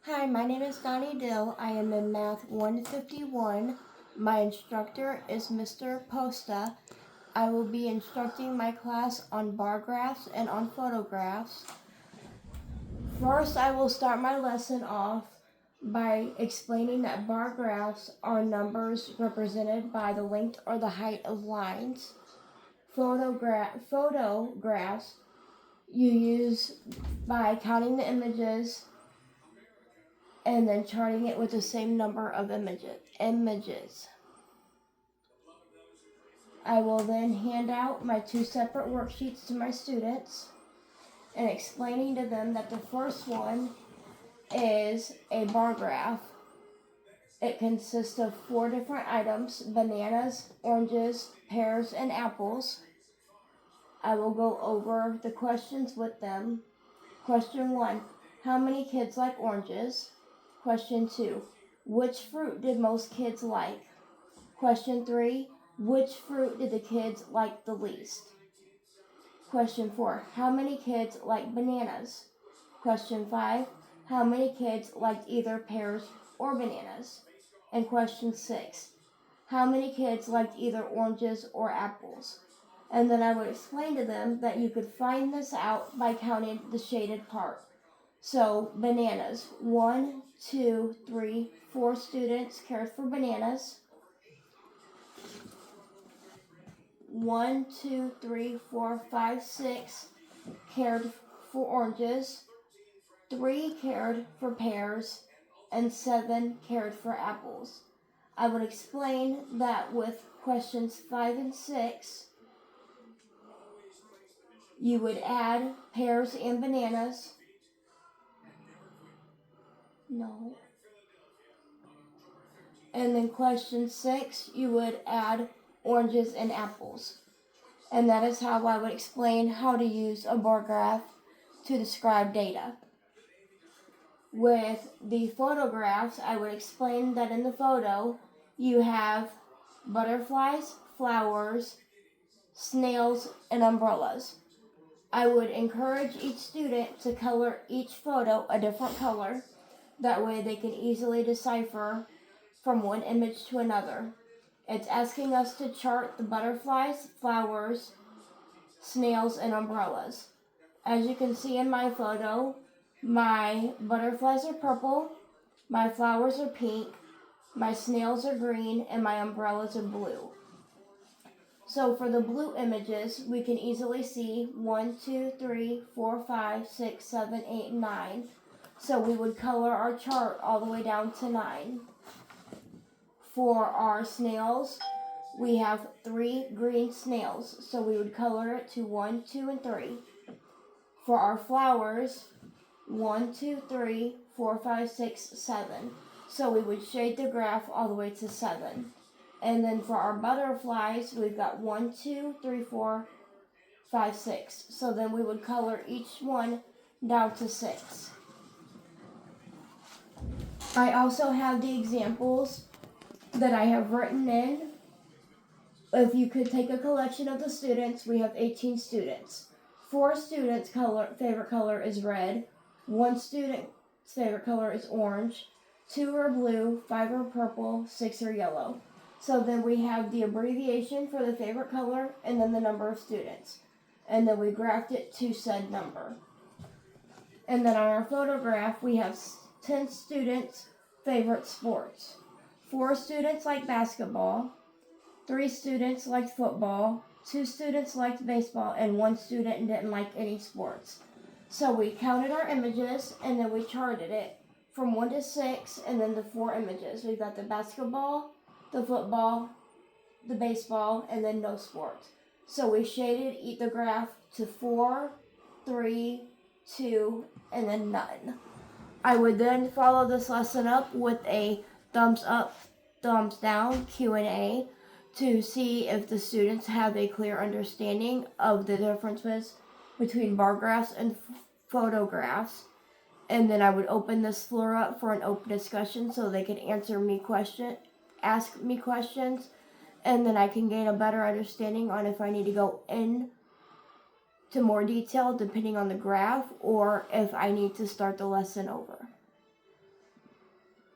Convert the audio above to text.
Hi, my name is Donnie Dill. I am in Math 151. My instructor is Mr. Posta. I will be instructing my class on bar graphs and on photographs. First, I will start my lesson off by explaining that bar graphs are numbers represented by the length or the height of lines. Photographs you use by counting the images and then charting it with the same number of images. I will then hand out my two separate worksheets to my students and explaining to them that the first one is a bar graph. It consists of 4 different items: bananas, oranges, pears, and apples. I will go over the questions with them. Question 1, how many kids like oranges? Question 2, which fruit did most kids like? Question 3, which fruit did the kids like the least? Question 4, how many kids like bananas? Question 5, how many kids liked either pears or bananas? And question 6, how many kids liked either oranges or apples? And then I would explain to them that you could find this out by counting the shaded part. So bananas, 1, 2, 3, 4 students cared for bananas. 1, 2, 3, 4, 5, 6 cared for oranges. 3 cared for pears, and 7 cared for apples. I would explain that with questions 5 and 6, you would add pears and bananas. No. And then question 6, you would add oranges and apples. And that is how I would explain how to use a bar graph to describe data. With the photographs, I would explain that in the photo, you have butterflies, flowers, snails, and umbrellas. I would encourage each student to color each photo a different color. That way they can easily decipher from one image to another. It's asking us to chart the butterflies, flowers, snails, and umbrellas. As you can see in my photo, my butterflies are purple, my flowers are pink, my snails are green, and my umbrellas are blue. So for the blue images, we can easily see 1, 2, 3, 4, 5, 6, 7, 8, 9. So we would color our chart all the way down to 9. For our snails, we have 3 green snails, so we would color it to 1, 2, and 3. For our flowers, 1, 2, 3, 4, 5, 6, 7. So we would shade the graph all the way to 7. And then for our butterflies, we've got 1, 2, 3, 4, 5, 6. So then we would color each one down to 6. I also have the examples that I have written in. If you could take a collection of the students, we have 18 students. 4 students' favorite color is red. 1 student's favorite color is orange. 2 are blue, 5 are purple, 6 are yellow. So then we have the abbreviation for the favorite color and then the number of students. And then we graphed it to said number. And then on our photograph, we have 10 students' favorite sports. 4 students like basketball, 3 students liked football, 2 students liked baseball, and 1 student didn't like any sports. So we counted our images and then we charted it from 1 to 6 and then the 4 images. We've got the basketball, the football, the baseball, and then no sports. So we shaded the graph to 4, 3, 2, and then none. I would then follow this lesson up with a thumbs up, thumbs down Q&A to see if the students have a clear understanding of the differences between bar graphs and photographs. And then I would open this floor up for an open discussion so they could ask me questions, and then I can gain a better understanding on if I need to go in to more detail depending on the graph or if I need to start the lesson over.